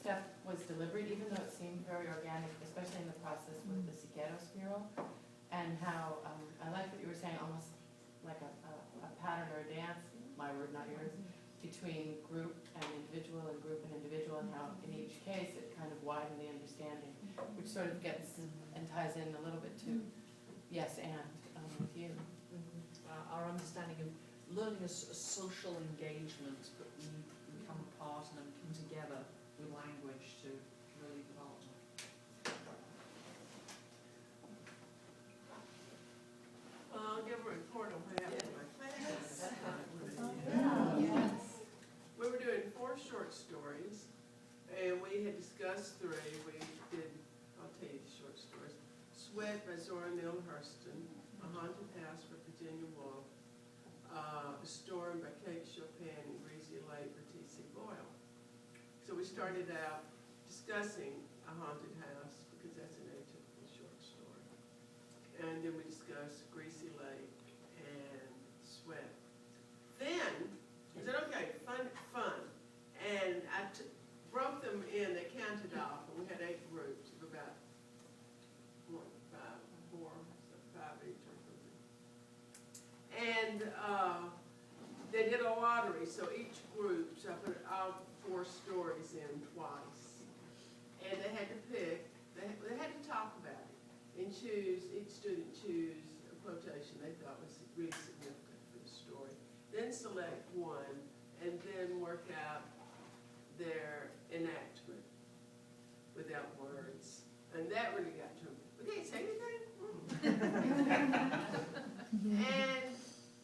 step was deliberate, even though it seemed very organic, especially in the process with the Sigero spiral, and how, I like what you were saying, almost like a pattern or a dance, my word, not yours, between group and individual and group and individual, and how in each case it kind of widened the understanding, which sort of gets and ties in a little bit to yes and with you. Our understanding of learning as a social engagement, but we come apart and then come together with language to really develop them. I'll give a report on what happened in my class. Yes. We were doing 4 short stories, and we had discussed 3. We did, I'll tell you the short stories. Sweat by Zora Neale Hurston, A Haunted House by Virginia Woolf, A Storm by Kate Chopin, and Greasy Lake by T.C. Boyle. So we started out discussing A Haunted House, because that's an atypical short story. And then we discussed Greasy Lake and Sweat. Then, I said, okay, fun. And I broke them in, they counted off, and we had 8 groups of about 5 each or something. And they did a lottery, so each group, so I put all 4 stories in twice. And they had to pick, they had to talk about it and choose, each student choose a quotation they thought was really significant for the story. Then select one, and then work out their enactment without words. And that really got to them. We can't say anything? And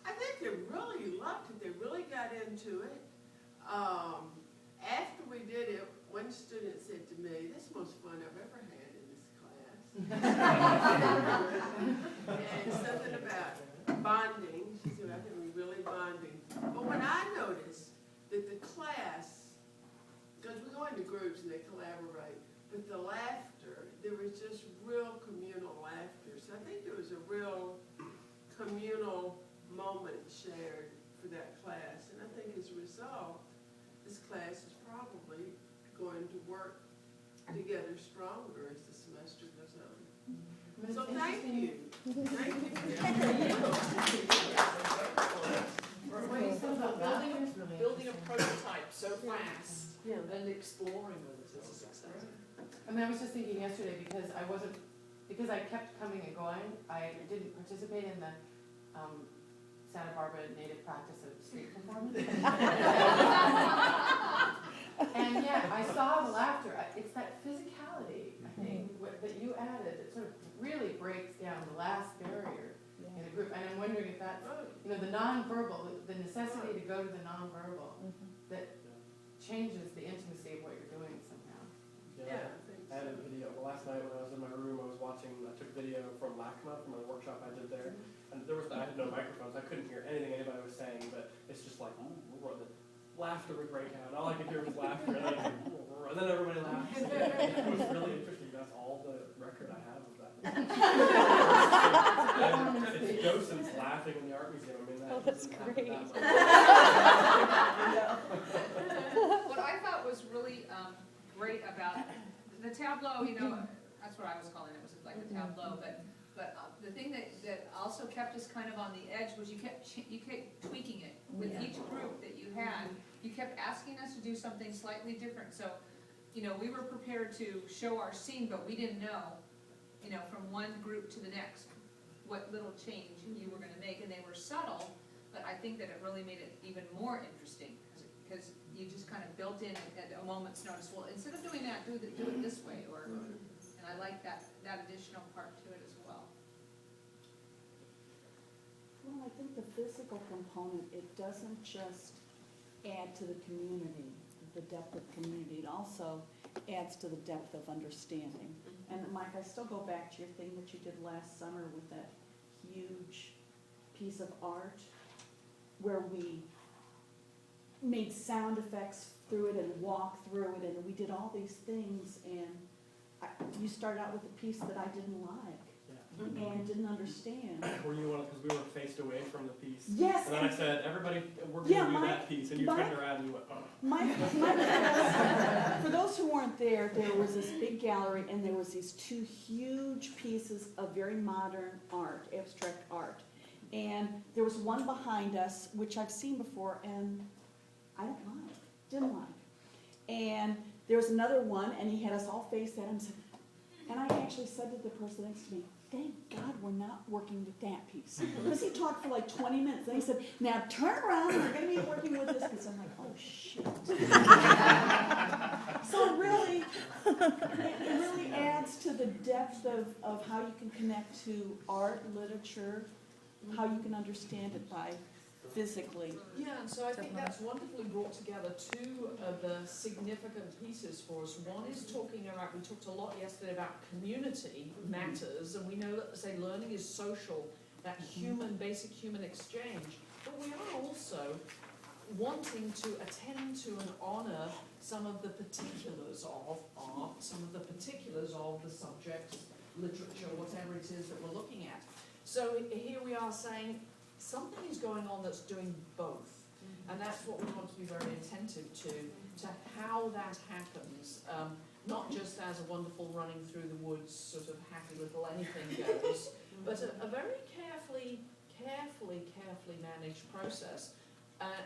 I think they really loved it. They really got into it. After we did it, one student said to me, "This is the most fun I've ever had in this class." And something about bonding. She said, "I think we're really bonding." But when I noticed that the class, because we go into groups and they collaborate, but the laughter, there was just real communal laughter. So I think there was a real communal moment shared for that class. And I think as a result, this class is probably going to work together stronger as the semester goes on. So thank you. Thank you. What you said about laughter is really Building a interesting. prototype so fast and exploring with it is a success. I mean, I was just thinking yesterday, because I kept coming and going, I didn't participate in the Santa Barbara native practice of street performance. And yet, I saw the laughter. It's that physicality, I think, that you added that sort of really breaks down the last barrier in a group. And I'm wondering if that's, the nonverbal, the necessity to go to the nonverbal, that changes the intimacy of what you're doing somehow. Yeah. I had a video, last night when I was in my room, I took video from LACMA, from a workshop I did there, and I had no microphones, I couldn't hear anything anybody was saying, but it's just like, the laughter would break out, all I could hear was laughter, and then everybody laughed. It was really interesting, that's all the record I have of that. It's docents laughing in the art museum, I mean, that's great. What I thought was really great about the tableau, that's what I was calling it, was like a tableau, but the thing that also kept us kind of on the edge was you kept tweaking it with each group that you had. You kept asking us to do something slightly different. So, we were prepared to show our scene, but we didn't know, from one group to the next, what little change you were going to make. And they were subtle, but I think that it really made it even more interesting, because you just kind of built in at a moment's notice. Well, instead of doing that, do it this way, and I like that additional part to it as well. Well, I think the physical component, it doesn't just add to the community, the depth of community, it also adds to the depth of understanding. And Mike, I still go back to your thing that you did last summer with that huge piece of art where we made sound effects through it and walked through it, and we did all these things, and you started out with a piece that I didn't like and didn't understand. Were you one, because we were faced away from the piece? Yes. And then I said, everybody, we're going to do that piece, and you turned around and you went, oh. For those who weren't there was this big gallery, and there was these two huge pieces of very modern art, abstract art. And there was one behind us, which I've seen before, and I didn't like. And there was another one, and he had us all face at him, and I actually said to the person next to me, thank God we're not working with that piece. Because he talked for like 20 minutes, and he said, now turn around, we're gonna be working with this piece. I'm like, oh shit. So it really adds to the depth of how you can connect to art, literature, how you can understand it by physically. Yeah, and so I think that's wonderfully brought together two of the significant pieces for us. One is talking about, we talked a lot yesterday about community matters, and we know that, say, learning is social, that basic human exchange. But we are also wanting to attend to and honour some of the particulars of art, some of the particulars of the subjects, literature, whatever it is that we're looking at. So here we are saying, something is going on that's doing both, and that's what we want to be very attentive to how that happens, not just as a wonderful running through the woods, sort of happy little anything goes, but a very carefully managed process.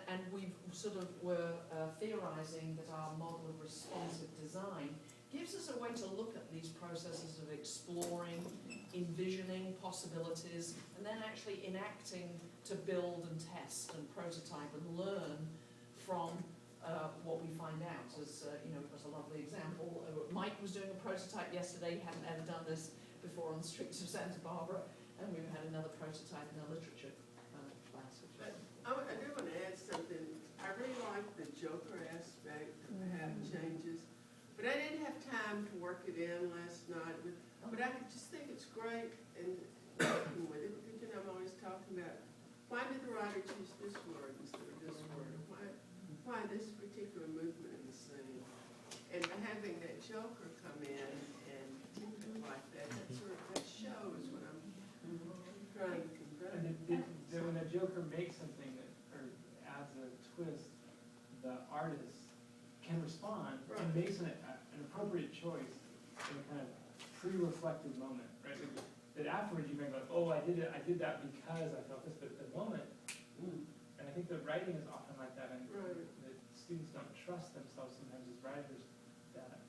And we sort of were theorizing that our model of responsive design gives us a way to look at these processes of exploring, envisioning possibilities, and then actually enacting to build and test and prototype and learn from what we find out. As you know, we've got a lovely example. Mike was doing a prototype yesterday. He hadn't ever done this before on the streets of Santa Barbara, and we've had another prototype in our literature class. I do want to add something. I really like the Joker aspect of the hat changes, but I didn't have time to work it in last night. But I just think it's great and working with it, because I'm always talking about, why did the writer choose this word instead of this word? Why this particular movement in the scene? And having that Joker come in and do it like that, that shows what I'm trying to convey. And then when the Joker makes something or adds a twist, the artist can respond and makes an appropriate choice in a kind of pre-reflective moment, right? That afterwards you may go, oh, I did that because I felt this, but the moment, and I think the writing is often like that, and the students don't trust themselves sometimes as writers, that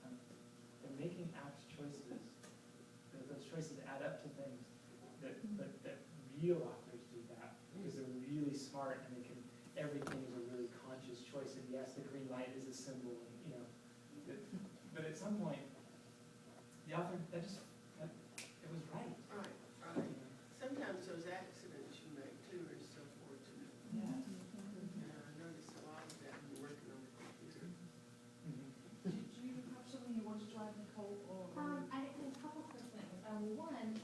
they're making apt choices, that those choices add up to things, but that real authors do that, because they're really smart and everything is a really conscious choice, and yes, the green light is a symbol, and, but at some point, the author, it was right. Right. Sometimes those accidents you make too are so fortunate. Yeah. I notice a lot of that when you're working on the computer. Do you have something you wanted to add, Nicole? I have a couple quick things. One,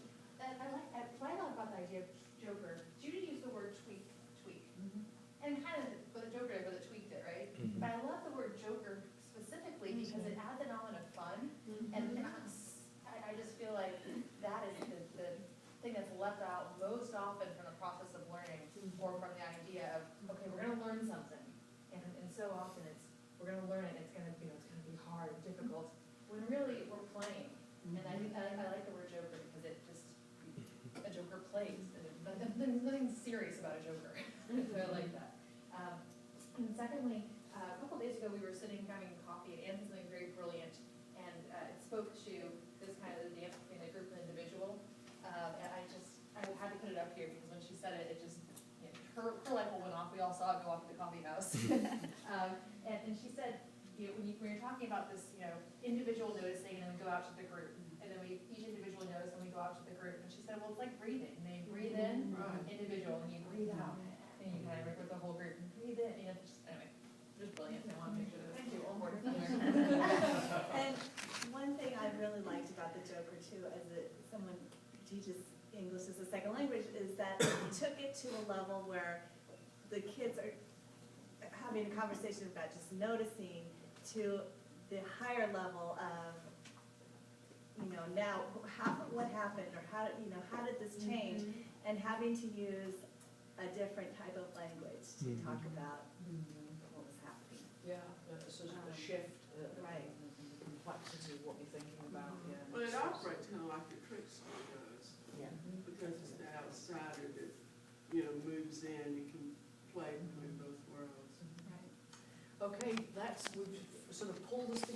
what I love about the idea of Joker, Judy used the word tweak. And kind of, for the Joker, but it tweaked it, right? But I love the word Joker specifically because it adds an element of fun. And I just feel like that is the thing that's left out most often from the process of learning, or from the idea of, okay, we're gonna learn something. And so often we're gonna learn it, it's gonna be hard, difficult, when really we're playing. And I like the word Joker because it just, a Joker plays. And nothing serious about a Joker. So I like that. And secondly, a couple days ago we were sitting having coffee and Anne said something very brilliant, and it spoke to this kind of the dance between the group and individual. And I had to put it up here because when she said it, her light bulb went off. We all saw it go off at the coffee house. And she said, when you're talking about this, individual noticing, and then we go out to the group, and then each individual knows, and we go out to the group. And she said, well, it's like breathing. And you breathe in, individual, and you breathe out, and you kind of work with the whole group and breathe in. Anyway, just brilliant. I want to make sure that thank you all board. And one thing I really liked about the Joker too, as someone who teaches English as a second language, is that it took it to a level where the kids are having a conversation about just noticing, to the higher level of, now what happened, or how did this change, and having to use a different type of language to talk about what was happening. Yeah, sort of a shift, Right. complexity like a trickster does, Yeah. because it's the outsider that, moves in, you can play between both worlds. Okay, we've sort of pulled us